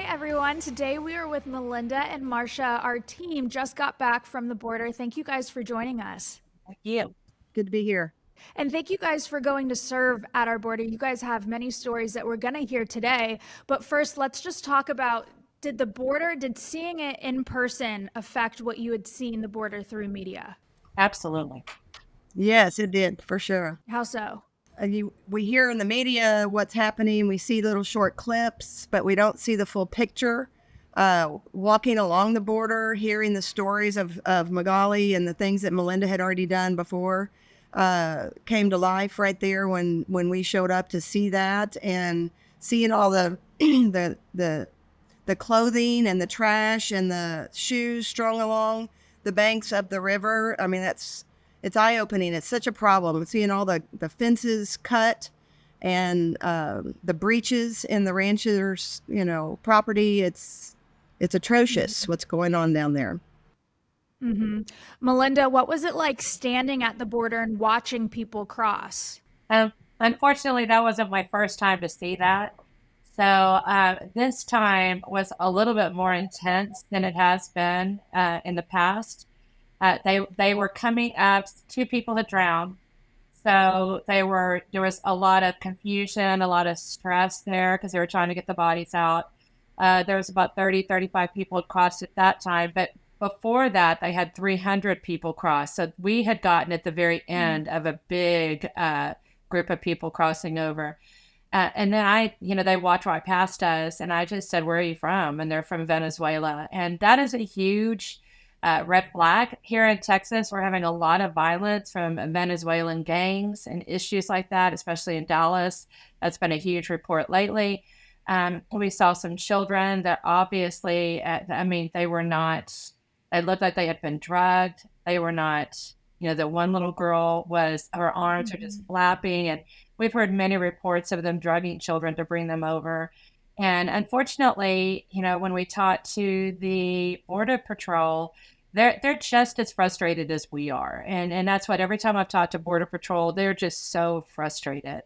everyone. Today we are with Melinda and Marcia. Our team just got back from the border. Thank you guys for joining us. Thank you. Good to be here. And thank you guys for going to serve at our border. You guys have many stories that we're going to hear today. But first, let's just talk about did seeing it in person affect what you had seen the border through media? Absolutely. Yes, it did, for sure. How so? We hear in the media what's happening. We see little short clips, but we don't see the full picture. Walking along the border, hearing the stories of Magali and the things that Melinda had already done before came to life right there when we showed up to see that, and seeing all the the clothing and the trash and the shoes strung along the banks of the river. I mean, it's eye-opening. It's such a problem. Seeing all the fences cut and the breaches in the ranchers, property. It's atrocious what's going on down there. Mm-hmm. Melinda, what was it like standing at the border and watching people cross? Unfortunately, that wasn't my first time to see that. So this time was a little bit more intense than it has been in the past. They were coming up. Two people had drowned, so there was a lot of confusion, a lot of stress there because they were trying to get the bodies out. There was about 35 people had crossed at that time, but before that, they had 300 people cross. So we had gotten at the very end of a big group of people crossing over. And then they walked right past us, and I just said, "Where are you from?" And they're from Venezuela. And that is a huge red flag. Here in Texas, we're having a lot of violence from Venezuelan gangs and issues like that, especially in Dallas. That's been a huge report lately. We saw some children that obviously, they looked like they had been drugged. They were not, the one little girl her arms are just flapping. And we've heard many reports of them drugging children to bring them over. And unfortunately, when we talk to the Border Patrol, they're just as frustrated as we are. And that's what every time I've talked to Border Patrol, they're just so frustrated.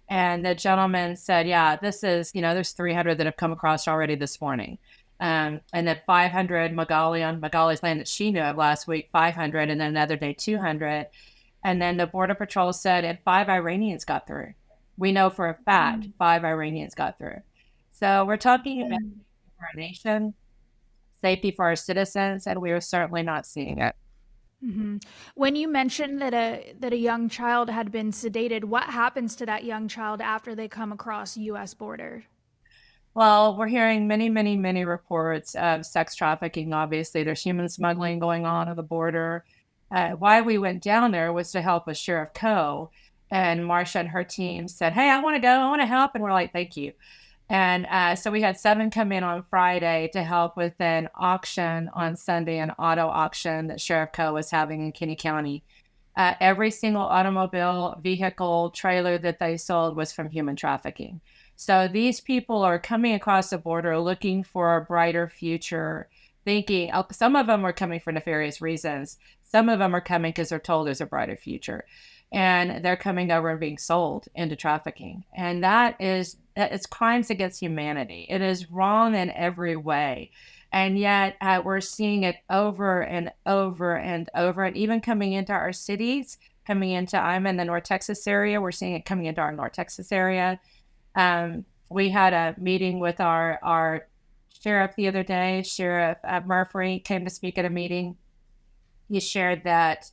And the gentleman said, yeah, this is, there's 300 that have come across already this morning. And then 500 on Magali's land that she knew of last week, 500, and then another day, 200. And then the Border Patrol said, and 5 Iranians got through. We know for a fact 5 Iranians got through. So we're talking about safety for our nation, safety for our citizens, and we are certainly not seeing it. Mm-hmm. When you mentioned that a young child had been sedated, what happens to that young child after they come across U.S. border? Well, we're hearing many, many, many reports of sex trafficking. Obviously, there's human smuggling going on at the border. Why we went down there was to help with Sheriff Coe, and Marcia and her team said, "Hey, I want to go. I want to help." And we're like, "Thank you." And so we had 7 come in on Friday to help with an auction on Sunday, an auto auction that Sheriff Coe was having in Kinney County. Every single automobile, vehicle, trailer that they sold was from human trafficking. So these people are coming across the border looking for a brighter future, thinking some of them are coming for nefarious reasons. Some of them are coming because they're told there's a brighter future. And they're coming over and being sold into trafficking. And it's crimes against humanity. It is wrong in every way. And yet we're seeing it over and over and over. And even coming into our cities, I'm in the North Texas area. We're seeing it coming into our North Texas area. We had a meeting with our sheriff the other day. Sheriff Murphy came to speak at a meeting. He shared that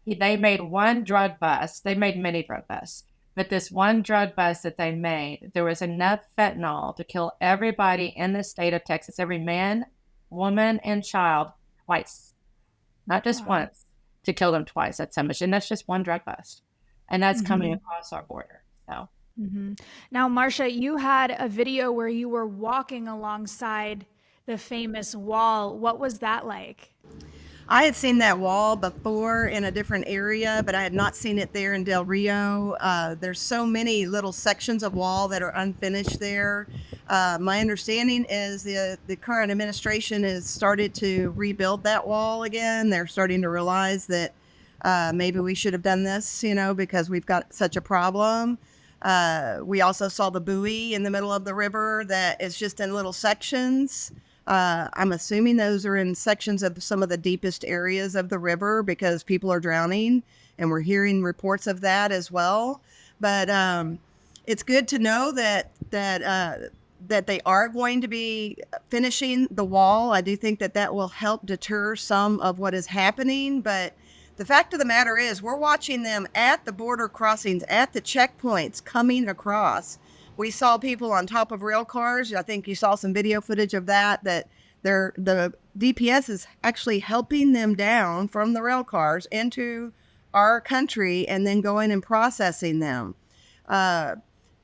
they made one drug bust. They made many drug busts, but this one drug bust that they made, there was enough fentanyl to kill everybody in the state of Texas, every man, woman, and child twice, not just once, to kill them twice. That's how much, and that's just one drug bust, and that's coming across our border. So. Mm-hmm. Now, Marcia, you had a video where you were walking alongside the famous wall. What was that like? I had seen that wall before in a different area, but I had not seen it there in Del Rio. There's so many little sections of wall that are unfinished there. My understanding is the current administration has started to rebuild that wall again. They're starting to realize that maybe we should have done this, because we've got such a problem. We also saw the buoy in the middle of the river that is just in little sections. I'm assuming those are in sections of some of the deepest areas of the river because people are drowning, and we're hearing reports of that as well. But it's good to know that they are going to be finishing the wall. I do think that will help deter some of what is happening. But the fact of the matter is, we're watching them at the border crossings, at the checkpoints coming across. We saw people on top of rail cars. I think you saw some video footage of that the DPS is actually helping them down from the rail cars into our country and then going and processing them.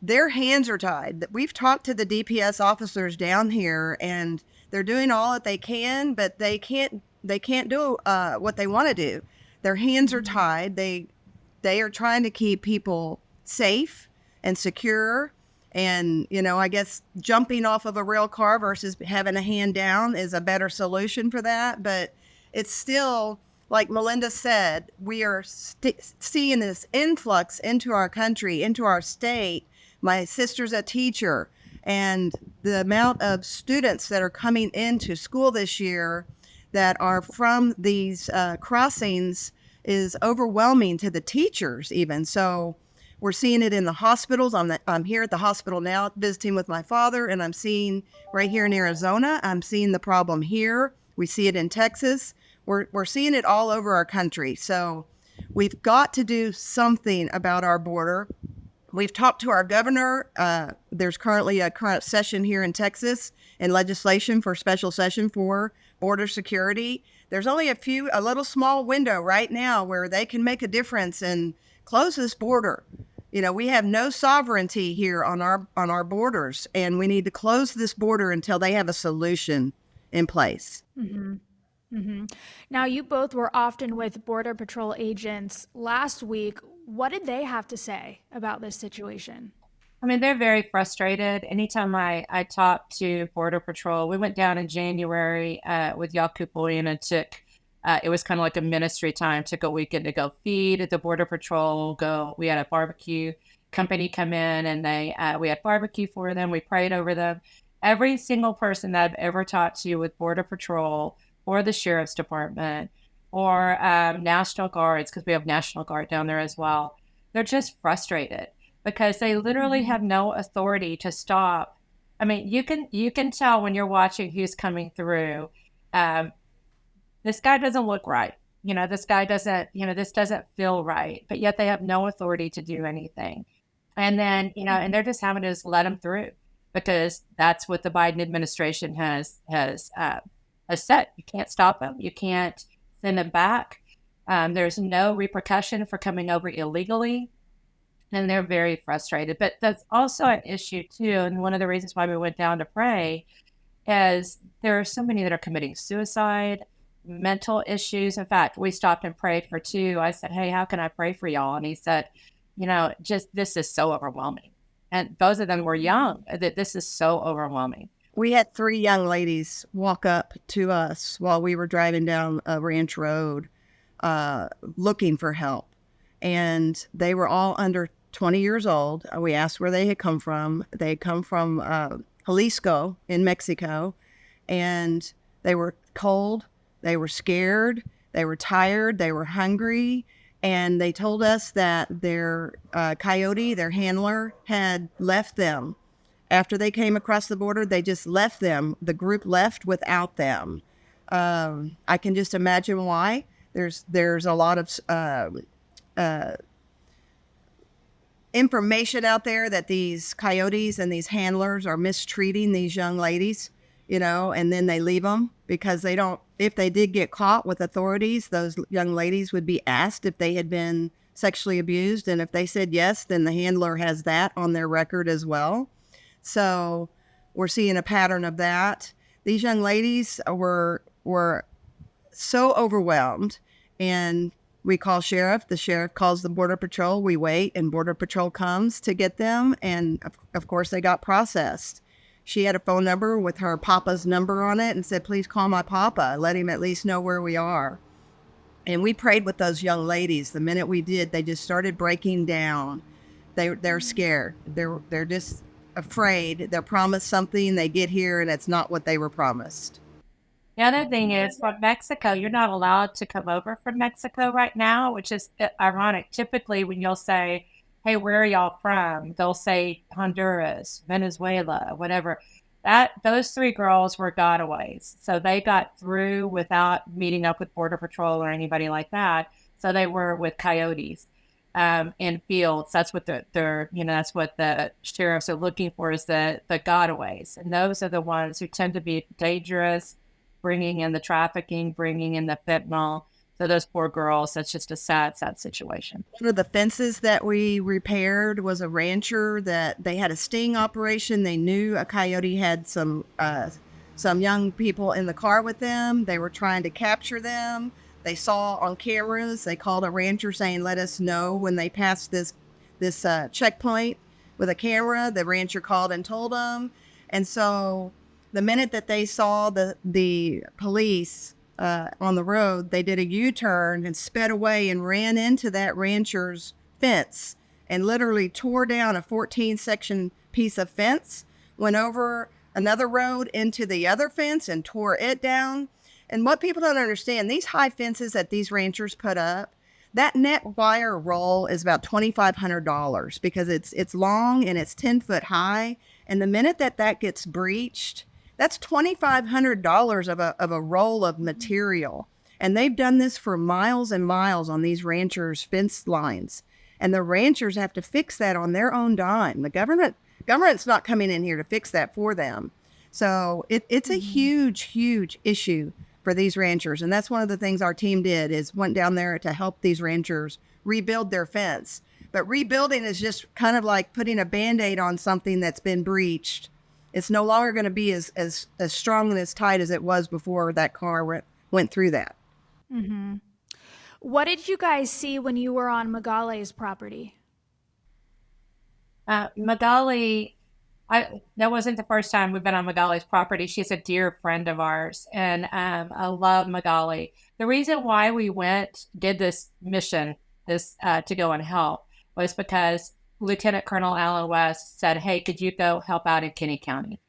Their hands are tied. We've talked to the DPS officers down here, and they're doing all that they can, but they can't do what they want to do. Their hands are tied. They are trying to keep people safe and secure. And, I guess jumping off of a rail car versus having a hand down is a better solution for that. But it's still, like Melinda said, we are seeing this influx into our country, into our state. My sister's a teacher, and the amount of students that are coming into school this year that are from these crossings is overwhelming to the teachers even. So we're seeing it in the hospitals. I'm here at the hospital now visiting with my father, and I'm seeing right here in Arizona, I'm seeing the problem here. We see it in Texas. We're seeing it all over our country. So we've got to do something about our border. We've talked to our governor. There's currently a current session here in Texas in legislation for special session for border security. There's only a little small window right now where they can make a difference and close this border. We have no sovereignty here on our borders, and we need to close this border until they have a solution in place. Mm-hmm. Mm-hmm. Now, you both were often with Border Patrol agents last week. What did they have to say about this situation? I mean, they're very frustrated. Anytime I talk to Border Patrol, we went down in January with Yakupoyan and it was kind of like a ministry time, took a weekend to go feed at the Border Patrol, we had a barbecue company come in, and we had barbecue for them. We prayed over them. Every single person that I've ever talked to with Border Patrol or the Sheriff's Department or National Guards, because we have National Guard down there as well, they're just frustrated because they literally have no authority to stop. I mean, you can tell when you're watching who's coming through. This guy doesn't look right. This guy doesn't, this doesn't feel right, but yet they have no authority to do anything. And then, and they're just having to just let them through because that's what the Biden administration has said. You can't stop them. You can't send them back. There's no repercussion for coming over illegally. And they're very frustrated. But that's also an issue too. And one of the reasons why we went down to pray is there are so many that are committing suicide, mental issues. In fact, we stopped and prayed for two. I said, hey, how can I pray for y'all? And he said, just this is so overwhelming. And both of them were young. This is so overwhelming. We had 3 young ladies walk up to us while we were driving down a ranch road looking for help. And they were all under 20 years old. We asked where they had come from. They had come from Jalisco in Mexico. And they were cold. They were scared. They were tired. They were hungry. And they told us that their coyote, their handler, had left them. After they came across the border, they just left them. The group left without them. I can just imagine why. There's a lot of information out there that these coyotes and these handlers are mistreating these young ladies, and then they leave them because if they did get caught with authorities, those young ladies would be asked if they had been sexually abused. And if they said yes, then the handler has that on their record as well. So we're seeing a pattern of that. These young ladies were so overwhelmed, and we call sheriff. The sheriff calls the Border Patrol. We wait, and Border Patrol comes to get them. And of course, they got processed. She had a phone number with her papa's number on it and said, please call my papa. Let him at least know where we are. And we prayed with those young ladies. The minute we did, they just started breaking down. They're scared. They're just afraid. They're promised something, they get here and it's not what they were promised. The other thing is from Mexico, you're not allowed to come over from Mexico right now, which is ironic. Typically, when you'll say, hey, where are y'all from? They'll say Honduras, Venezuela, whatever. Those three girls were gotaways. So they got through without meeting up with Border Patrol or anybody like that. So they were with coyotes in fields. That's what that's what the sheriffs are looking for, is the gotaways. And those are the ones who tend to be dangerous, bringing in the trafficking, bringing in the fentanyl. So those poor girls, that's just a sad, sad situation. One of the fences that we repaired was a rancher that they had a sting operation. They knew a coyote had some young people in the car with them. They were trying to capture them. They saw on cameras. They called a rancher saying, let us know when they passed this checkpoint with a camera. The rancher called and told them. And so the minute that they saw the police on the road, they did a U-turn and sped away and ran into that rancher's fence and literally tore down a 14-section piece of fence, went over another road into the other fence and tore it down. And what people don't understand, these high fences that these ranchers put up, that net wire roll is about $2,500 because it's long and it's 10 foot high. And the minute that gets breached, that's $2,500 of a roll of material. And they've done this for miles and miles on these ranchers' fence lines. And the ranchers have to fix that on their own dime. The government's not coming in here to fix that for them. So it's a huge, huge issue for these ranchers. And that's one of the things our team did, is went down there to help these ranchers rebuild their fence. But rebuilding is just kind of like putting a Band-Aid on something that's been breached. It's no longer going to be as strong and as tight as it was before that car went through that. Mm-hmm. What did you guys see when you were on Magale's property? Magali, that wasn't the first time we've been on Magali's property. She's a dear friend of ours, and I love Magali. The reason why we did this mission, to go and help, was because Lieutenant Colonel Alan West said, hey, could you go help out in Kinney County?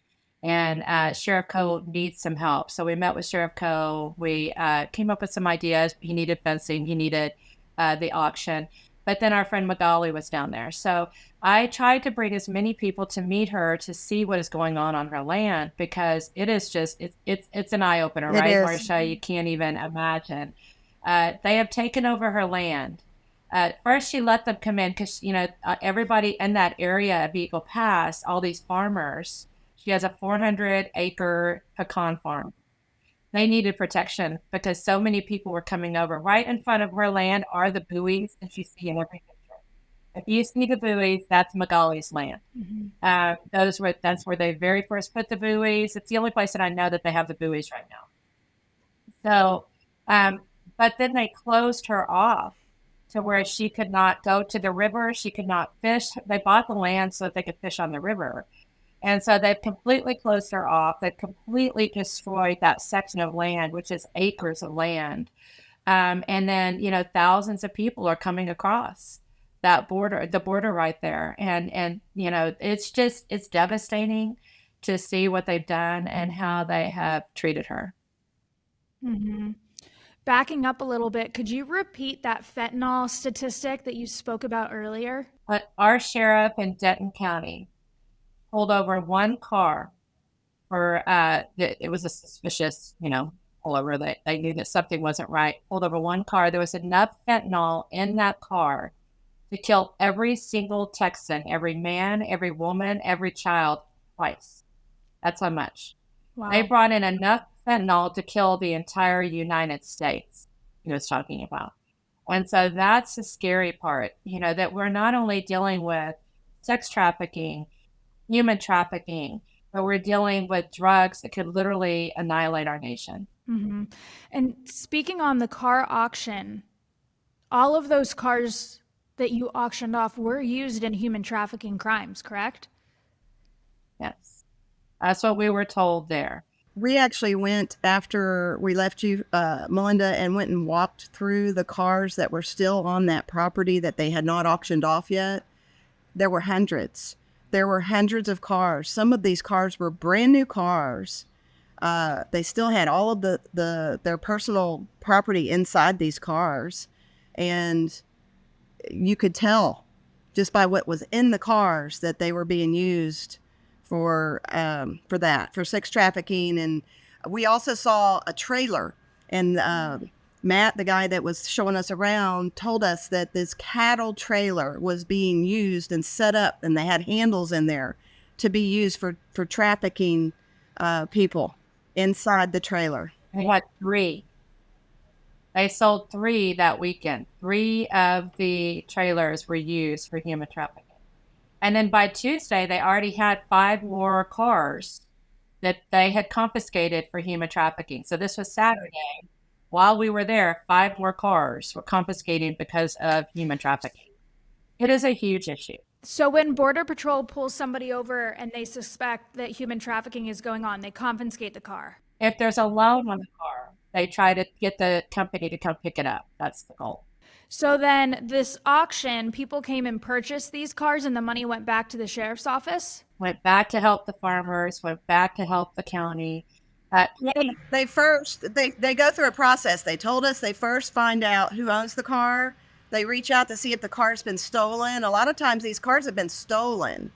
And Sheriff Coe needs some help. So we met with Sheriff Coe. We came up with some ideas. He needed fencing. He needed the auction. But then our friend Magali was down there. So I tried to bring as many people to meet her to see what is going on her land, because it is just, it's an eye-opener, right, Marcia? You can't even imagine. They have taken over her land. First, she let them come in because, everybody in that area of Eagle Pass, all these farmers, she has a 400-acre pecan farm. They needed protection because so many people were coming over. Right in front of her land are the buoys that you see in every picture. If you see the buoys, that's Magali's land. Mm-hmm. That's where they very first put the buoys. It's the only place that I know that they have the buoys right now. So, but then they closed her off to where she could not go to the river. She could not fish. They bought the land so that they could fish on the river. And so they've completely closed her off. They've completely destroyed that section of land, which is acres of land. And then, thousands of people are coming across the border right there. And it's devastating to see what they've done and how they have treated her. Mm-hmm. Backing up a little bit, could you repeat that fentanyl statistic that you spoke about earlier? Our sheriff in Denton County pulled over one car for, it was a suspicious, pullover. They knew that something wasn't right. Pulled over one car. There was enough fentanyl in that car to kill every single Texan, every man, every woman, every child twice. That's how much. Wow. They brought in enough fentanyl to kill the entire United States, he was talking about. And so that's the scary part, that we're not only dealing with sex trafficking, human trafficking, but we're dealing with drugs that could literally annihilate our nation. Mm-hmm. And speaking on the car auction, all of those cars that you auctioned off were used in human trafficking crimes, correct? Yes. That's what we were told there. We actually went after we left you, Melinda, and went and walked through the cars that were still on that property that they had not auctioned off yet. there were hundreds. There were hundreds of cars. Some of these cars were brand new cars. They still had all of their personal property inside these cars, and you could tell just by what was in the cars that they were being used for sex trafficking. And we also saw a trailer, and Matt, the guy that was showing us around, told us that this cattle trailer was being used and set up, and they had handles in there to be used for trafficking people inside the trailer. They had 3. They sold 3 that weekend. 3 of the trailers were used for human trafficking. And then by Tuesday, they already had 5 more cars that they had confiscated for human trafficking. So this was Saturday. While we were there, 5 more cars were confiscated because of human trafficking. It is a huge issue. So when Border Patrol pulls somebody over and they suspect that human trafficking is going on, they confiscate the car. If there's a loan on the car, they try to get the company to come pick it up. That's the goal. So then this auction, people came and purchased these cars and the money went back to the sheriff's office? Went back to help the farmers, went back to help the county. They go through a process. They told us they first find out who owns the car. They reach out to see if the car's been stolen. A lot of times these cars have been stolen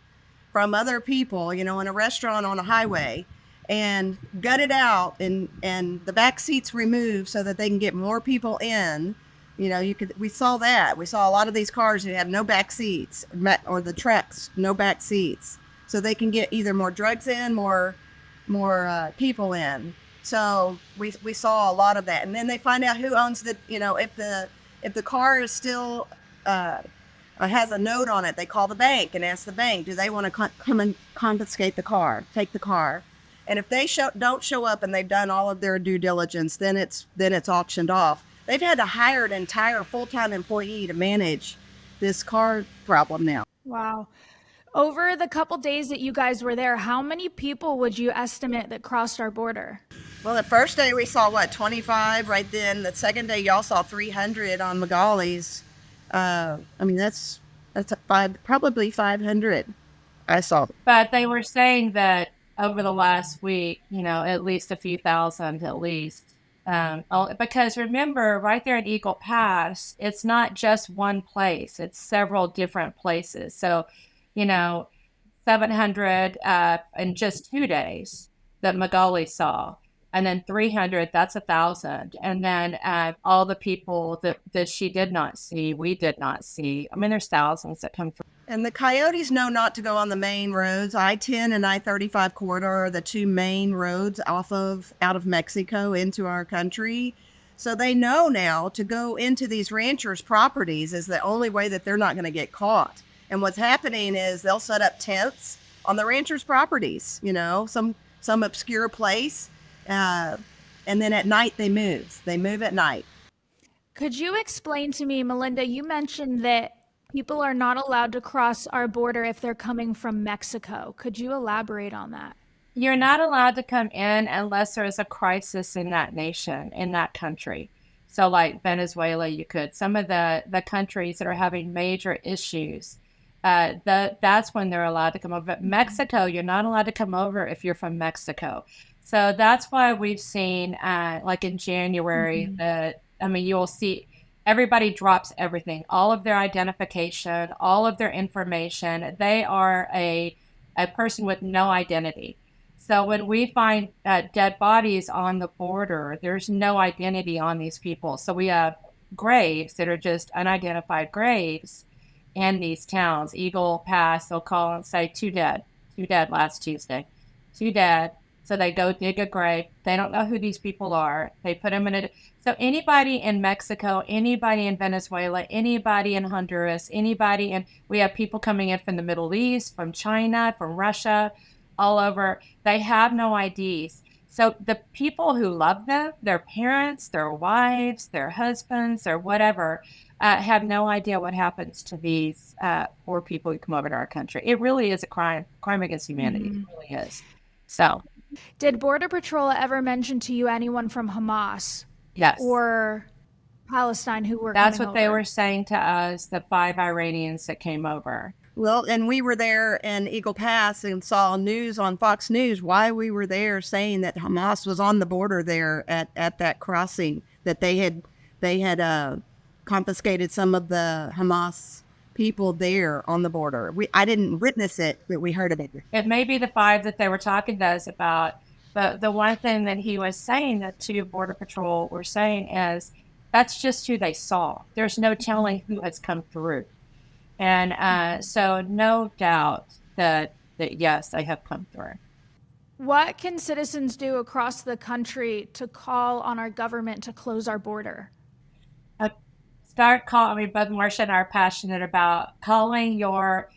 from other people, in a restaurant on a highway, and gutted out and the back seats removed so that they can get more people in. We saw that. We saw a lot of these cars that have no back seats, or the trucks, no back seats, so they can get either more drugs in, more people in. So we saw a lot of that. And then they find out who owns if the car is still has a note on it, they call the bank and ask the bank, do they want to come and confiscate the car, take the car? And if they don't show up and they've done all of their due diligence, then it's auctioned off. They've had to hire an entire full-time employee to manage this car problem now. Wow. Over the couple days that you guys were there, how many people would you estimate that crossed our border? Well, the first day we saw 25 right then. The second day y'all saw 300 on Magali's. That's probably 500 I saw. But they were saying that over the last week, at least a few thousand at least. Because remember, right there in Eagle Pass, it's not just one place, it's several different places. So, 700 in just 2 days that Magali saw. And then 300, that's 1,000. And then all the people that she did not see, we did not see. There's thousands that come through. And the coyotes know not to go on the main roads. I-10 and I-35 corridor are the 2 main roads out of Mexico into our country. So they know now to go into these ranchers' properties is the only way that they're not going to get caught. And what's happening is they'll set up tents on the ranchers' properties, some obscure place. And then at night they move. They move at night. Could you explain to me, Melinda, you mentioned that people are not allowed to cross our border if they're coming from Mexico. Could you elaborate on that? You're not allowed to come in unless there is a crisis in that nation, in that country. So like Venezuela, you could. Some of the countries that are having major issues, that's when they're allowed to come over. But Mexico, you're not allowed to come over if you're from Mexico. So that's why we've seen, like in January, you'll see everybody drops everything, all of their identification, all of their information. They are a person with no identity. So when we find dead bodies on the border, there's no identity on these people. So we have graves that are just unidentified graves in these towns. Eagle Pass, they'll call and say 2 dead last Tuesday, 2 dead. So they go dig a grave. They don't know who these people are. They put them in so anybody in Mexico, anybody in Venezuela, anybody in Honduras, we have people coming in from the Middle East, from China, from Russia, all over. They have no IDs. So the people who love them, their parents, their wives, their husbands, or whatever, have no idea what happens to these poor people who come over to our country. It really is a crime against humanity. It really is. So. Did Border Patrol ever mention to you anyone from Hamas? Yes. Or Palestine who were That's coming what they over? were saying to us, the 5 Iranians that came over. Well, and we were there in Eagle Pass and saw news on Fox News why we were there, saying that Hamas was on the border there at that crossing, that they had confiscated some of the Hamas people there on the border. I didn't witness it, but we heard of it. It may be the 5 that they were talking to us about, but the one thing that he was saying that to Border Patrol were saying is that's just who they saw. There's no telling who has come through. And so no doubt that yes, they have come through. What can citizens do across the country to call on our government to close our border? Start calling. Both Marcia and I are passionate about calling your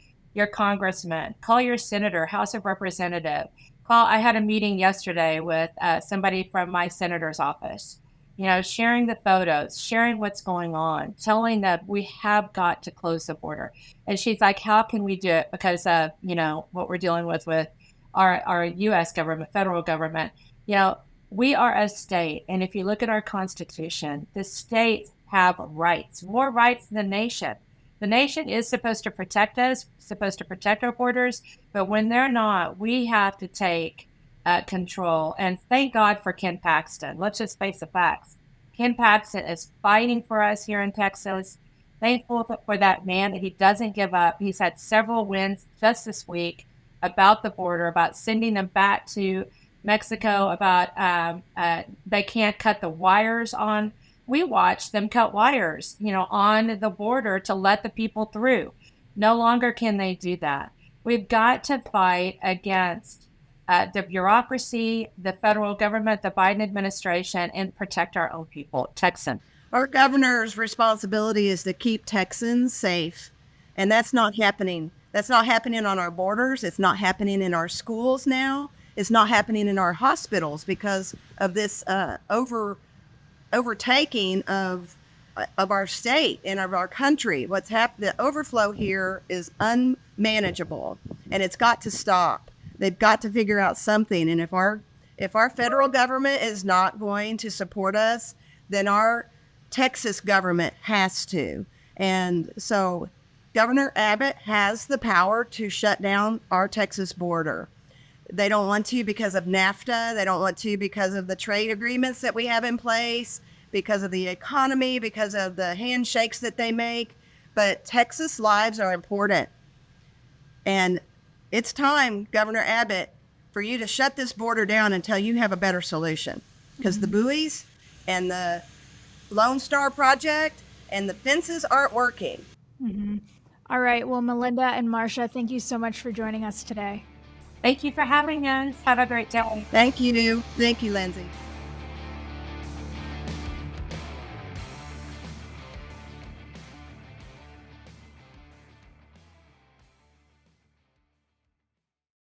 congressman, call your senator, House of Representative. I had a meeting yesterday with somebody from my senator's office. Sharing the photos, sharing what's going on, telling that we have got to close the border. And she's like, how can we do it? Because of, what we're dealing with our U.S. government, federal government. We are a state. And if you look at our Constitution, the states have rights, more rights than the nation. The nation is supposed to protect us, supposed to protect our borders. But when they're not, we have to take control. And thank God for Ken Paxton. Let's just face the facts. Ken Paxton is fighting for us here in Texas. Thankful for that man, that he doesn't give up. He's had several wins just this week about the border, about sending them back to Mexico, about they can't cut the wires on. We watched them cut wires, on the border to let the people through. No longer can they do that. We've got to fight against the bureaucracy, the federal government, the Biden administration, and protect our own people, Texans. Our governor's responsibility is to keep Texans safe, and that's not happening. That's not happening on our borders. It's not happening in our schools now. It's not happening in our hospitals because of this overtaking of our state and of our country. What's happened? The overflow here is unmanageable, and it's got to stop. They've got to figure out something. And if our federal government is not going to support us, then our Texas government has to. And so Governor Abbott has the power to shut down our Texas border. They don't want to because of NAFTA. They don't want to because of the trade agreements that we have in place, because of the economy, because of the handshakes that they make. But Texas lives are important. And it's time, Governor Abbott, for you to shut this border down until you have a better solution. Because the buoys and the Lone Star Project and the fences aren't working. Mm-hmm. All right. Well, Melinda and Marcia, thank you so much for joining us today. Thank you for having us. Have a great day. Thank you. Thank you, Lindsay.